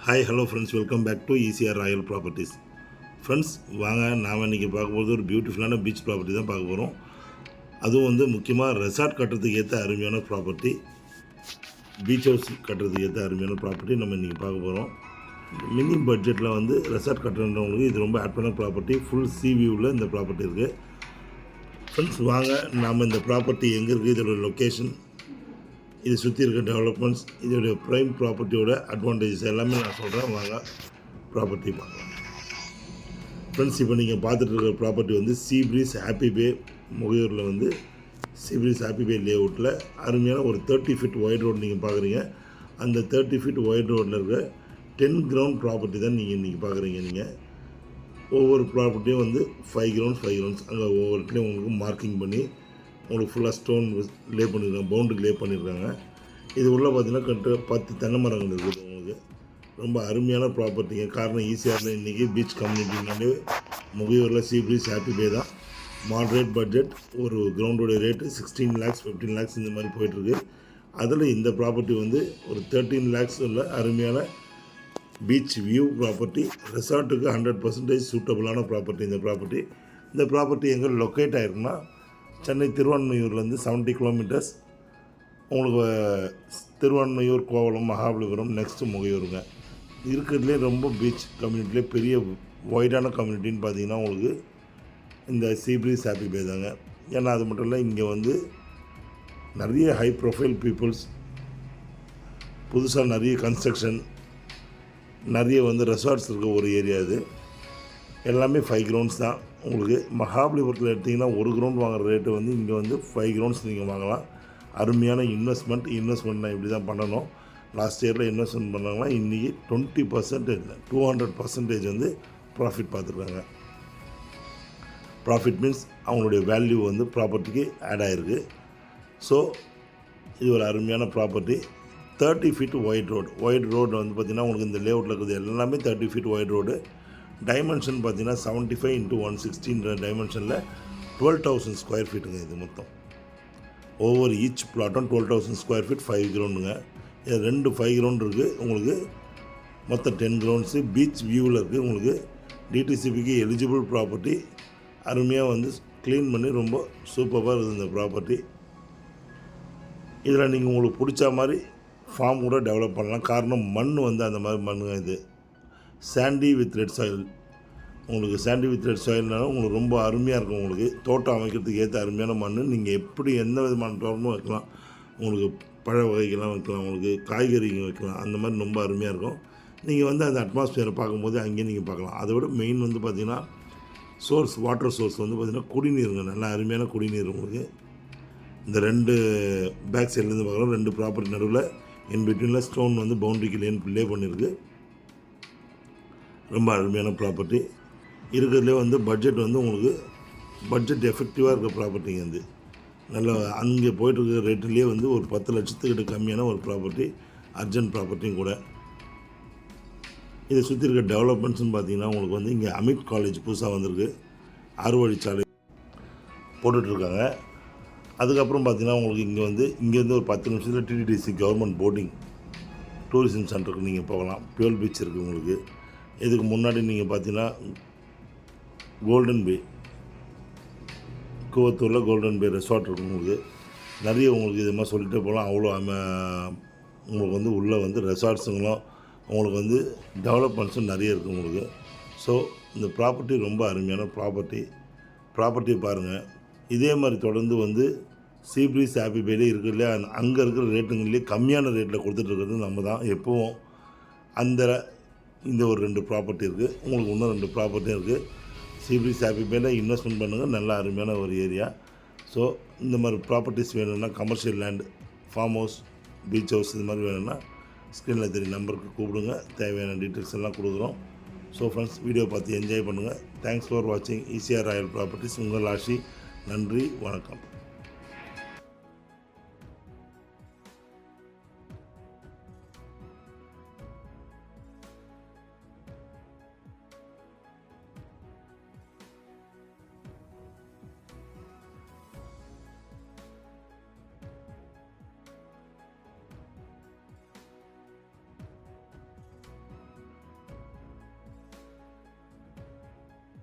Hi hello friends, welcome back to ECR Royal Properties. Friends வாங்க, நாம் இன்றைக்கி பார்க்க போகிறது ஒரு பியூட்டிஃபுல்லான பீச் ப்ராப்பர்ட்டி தான் பார்க்க போகிறோம். அதுவும் வந்து முக்கியமாக ரெசார்ட் கட்டுறதுக்கு ஏற்ற அருமையான ப்ராப்பர்ட்டி, பீச் ஹவுஸ் கட்டுறதுக்கு ஏற்ற அருமையான ப்ராப்பர்ட்டி நம்ம இன்றைக்கி பார்க்க போகிறோம். மினி பட்ஜெட்டில் வந்து ரெசார்ட் கட்டுறவங்களுக்கு இது ரொம்ப ஆப்டான ப்ராப்பர்ட்டி. ஃபுல் சி வியூவில் இந்த ப்ராப்பர்ட்டி இருக்குது. ஃப்ரெண்ட்ஸ் வாங்க, நாம் இந்த ப்ராப்பர்ட்டி எங்கே இருக்குது, இதோட லொக்கேஷன், இது சுற்றி இருக்க டெவலப்மெண்ட்ஸ், இதோடைய ப்ரைம் ப்ராப்பர்ட்டியோட அட்வான்டேஜஸ் எல்லாமே நான் சொல்கிறேன். வாங்க ப்ராப்பர்ட்டி பார்க்கலாம். ஃப்ரெண்ட்ஸ், இப்போ நீங்கள் பார்த்துட்டு இருக்கிற ப்ராப்பர்ட்டி வந்து சீ ப்ரீஸ் ஹாப்பி பே முகையூரில் வந்து சீ ப்ரீஸ் ஹாப்பி பே லேஅவுட்டில் அருமையான ஒரு 30 ஃபீட் ஒயிட் ரோடு நீங்கள் பார்க்குறீங்க. அந்த 30 ஃபீட் ஒயிட் ரோட்டில் இருக்க 10 கிரவுண்ட் ப்ராப்பர்ட்டி தான் நீங்கள் இன்றைக்கி பார்க்குறீங்க. நீங்கள் ஒவ்வொரு ப்ராப்பர்ட்டியும் வந்து 5 கிரவுண்ட்ஸ் அங்கே ஒவ்வொரு இடத்துலையும் உங்களுக்கு மார்க்கிங் பண்ணி உங்களுக்கு ஃபுல்லாக ஸ்டோன் லே பண்ணியிருக்காங்க, பவுண்டரி லே பண்ணியிருக்காங்க. இது உள்ளே பார்த்தீங்கன்னா 10 தென்னை மரங்கள் இருக்குது. உங்களுக்கு ரொம்ப அருமையான ப்ராப்பர்ட்டிங்க. காரணம் ஈசிஆரில் இன்றைக்கி பீச் கம்யூனிட்டினாலே முகையூரில் சீ ப்ரீஸ் ஹாப்பி பே தான். மாட்ரேட் பட்ஜெட், ஒரு கிரவுண்டோடைய ரேட்டு 16 lakhs 15 lakhs இந்த மாதிரி போயிட்டுருக்கு. அதில் இந்த ப்ராப்பர்ட்டி வந்து ஒரு 13 lakhs உள்ள அருமையான பீச் வியூ ப்ராப்பர்ட்டி. ரெசார்ட்டுக்கு 100% சூட்டபுளான ப்ராப்பர்ட்டி. இந்த ப்ராப்பர்ட்டி எங்கே லொக்கேட் ஆகிருக்குன்னா, சென்னை திருவான்மையூர்லேருந்து 70 கிலோமீட்டர்ஸ். உங்களுக்கு திருவான்மையூர், கோவளம், மகாபலிபுரம், நெக்ஸ்ட்டு முகையூருங்க. இருக்கிறதுலே ரொம்ப பீச் கம்யூனிட்டிலே பெரிய ஒய்டான கம்யூனிட்டின்னு பார்த்தீங்கன்னா உங்களுக்கு இந்த சீ ப்ரீஸ் ஹாப்பி பே தாங்க. ஏன்னா அது மட்டும் இல்லை, இங்கே வந்து நிறைய ஹை ப்ரொஃபைல் பீப்புள்ஸ், புதுசாக நிறைய கன்ஸ்ட்ரக்ஷன், நிறைய வந்து ரெசார்ட்ஸ் இருக்க ஒரு ஏரியா இது. எல்லாமே 5 கிரவுண்ட்ஸ் தான். உங்களுக்கு மகாபலிபுரத்தில் எடுத்திங்கன்னா ஒரு கிரவுண்ட் வாங்குகிற ரேட்டு வந்து இங்கே வந்து 5 கிரவுண்ட்ஸ் நீங்கள் வாங்கலாம். அருமையான இன்வெஸ்ட்மெண்ட்னா இப்படி தான் பண்ணணும். லாஸ்ட் இயரில் இன்வெஸ்ட்மெண்ட் பண்ணாங்கன்னா இன்றைக்கி 20% இல்லை 200% வந்து ப்ராஃபிட் பார்த்துருக்காங்க. ப்ராஃபிட் மீன்ஸ் அவங்களுடைய வேல்யூ வந்து ப்ராப்பர்ட்டிக்கு ஆட் ஆகிருக்கு. ஸோ இது ஒரு அருமையான ப்ராப்பர்ட்டி. 30 ஃபீட் ஒயிட் ரோடு வந்து பார்த்திங்கன்னா உங்களுக்கு இந்த லேஅவுட்டில் இருக்கிறது எல்லாமே 30 ஃபீட் ஒயிட் ரோடு. டைமென்ஷன் பார்த்தீங்கன்னா 75 × 116 டைமென்ஷனில் 12,000 ஸ்கொயர் ஃபீட்டுங்க. இது மொத்தம் ஒவ்வொரு ஈச் பிளாட்டும் 12,000 ஸ்கொயர் ஃபீட், 5 கிரவுண்டுங்க. இது 2 5 கிரவுண்ட் இருக்குது. உங்களுக்கு மொத்தம் 10 கிரவுண்ட்ஸு பீச் வியூவில் இருக்குது. உங்களுக்கு டிடிசிபிக்கு எலிஜிபிள் ப்ராப்பர்ட்டி. அருமையாக வந்து க்ளீன் பண்ணி ரொம்ப சூப்பராக இருக்குது இந்த ப்ராப்பர்ட்டி. இதில் நீங்கள் உங்களுக்கு பிடிச்ச மாதிரி ஃபார்ம் கூட டெவலப் பண்ணலாம். காரணம் மண் வந்து அந்த மாதிரி மண்ணுங்க. இது சாண்டி வித் ரெட் சாயில். உங்களுக்கு சாண்டி வித் ரெட் சாயில்னாலும் உங்களுக்கு ரொம்ப அருமையாக இருக்கும். உங்களுக்கு தோட்டம் அமைக்கிறதுக்கு ஏற்ற அருமையான மண். நீங்கள் எப்படி எந்த விதமான தோட்டமும் வைக்கலாம். உங்களுக்கு பழ வகைகள்லாம் வைக்கலாம், உங்களுக்கு காய்கறிங்க வைக்கலாம். அந்த மாதிரி ரொம்ப அருமையாக இருக்கும். நீங்கள் வந்து அந்த அட்மாஸ்பியரை பார்க்கும்போது அங்கேயும் நீங்கள் பார்க்கலாம். அதை விட மெயின் வந்து பார்த்திங்கன்னா வாட்டர் சோர்ஸ் வந்து பார்த்திங்கன்னா குடிநீருங்க. நல்லா அருமையான குடிநீர். உங்களுக்கு இந்த 2 பேக் சைட்லேருந்து பார்க்கலாம். 2 ப்ராப்பர்ட்டி நடுவில் இன்பிட்வீனில் ஸ்டோன் வந்து பவுண்டரிக்கு லே பண்ணியிருக்கு. ரொம்ப அருமையான ப்ராப்பர்ட்டி. இருக்கிறதுலே வந்து பட்ஜெட் வந்து உங்களுக்கு பட்ஜெட் எஃபெக்டிவாக இருக்க ப்ராப்பர்ட்டிங்க. வந்து நல்லா அங்கே போய்ட்டுருக்க ரேட்டுலேயே வந்து ஒரு 10 லட்சத்துக்கிட்ட கம்மியான ஒரு ப்ராப்பர்ட்டி, அர்ஜென்ட் ப்ராப்பர்ட்டியும் கூட. இதை சுற்றி இருக்க டெவலப்மெண்ட்ஸ்னு பார்த்தீங்கன்னா உங்களுக்கு வந்து இங்கே அமிட் காலேஜ் புதுசாக வந்திருக்கு, 6 வழிச்சாலை போட்டுட்ருக்காங்க. அதுக்கப்புறம் பார்த்திங்கன்னா உங்களுக்கு இங்கேருந்து ஒரு 10 நிமிஷத்தில் டிடிடிசி கவர்மெண்ட் போட்டிங் டூரிசம் சென்டருக்கு நீங்கள் போகலாம். பியூல் பீச் இருக்குது உங்களுக்கு. இதுக்கு முன்னாடி நீங்கள் பார்த்தீங்கன்னா கோல்டன் பே, கூவத்தூரில் கோல்டன் பே ரெசார்ட் இருக்குது. உங்களுக்கு நிறைய உங்களுக்கு இது மாதிரி சொல்லிகிட்டே போகலாம். அவ்வளோ உங்களுக்கு வந்து உள்ளே வந்து ரெசார்ட்ஸுங்களும் உங்களுக்கு வந்து டெவலப்மெண்ட்ஸும் நிறைய இருக்குது உங்களுக்கு. ஸோ இந்த ப்ராப்பர்ட்டி ரொம்ப அருமையான ப்ராப்பர்ட்டியை பாருங்கள். இதே மாதிரி தொடர்ந்து வந்து சீ ப்ரீஸ் ஹாப்பி பேலே இருக்குது இல்லையா, அங்கே இருக்கிற ரேட்டுங்கள்லேயே கம்மியான ரேட்டில் கொடுத்துட்ருக்கிறது நம்ம தான் எப்போவும். இந்த ஒரு 2 ப்ராப்பர்ட்டி இருக்குது. உங்களுக்கு இன்னும் 2 ப்ராப்பர்ட்டியும் இருக்குது. சீ ப்ரீஸ் ஹாப்பி பேல இன்வெஸ்ட்மெண்ட் பண்ணுங்கள். நல்ல அருமையான ஒரு ஏரியா. ஸோ இந்த மாதிரி ப்ராப்பர்ட்டிஸ் வேணும்னா, commercial land, farm house, beach house இது மாதிரி வேணும்னா ஸ்க்ரீனில் தெரிய நம்பருக்கு கூப்பிடுங்க. தேவையான டீட்டெயில்ஸ் எல்லாம் கொடுக்குறோம். ஸோ ஃப்ரெண்ட்ஸ், வீடியோ பார்த்து என்ஜாய் பண்ணுங்கள். தேங்க்ஸ் ஃபார் வாட்சிங் ஈசிஆர் ராயல் ப்ராப்பர்ட்டிஸ். உங்கள் ஆஷி. நன்றி, வணக்கம்.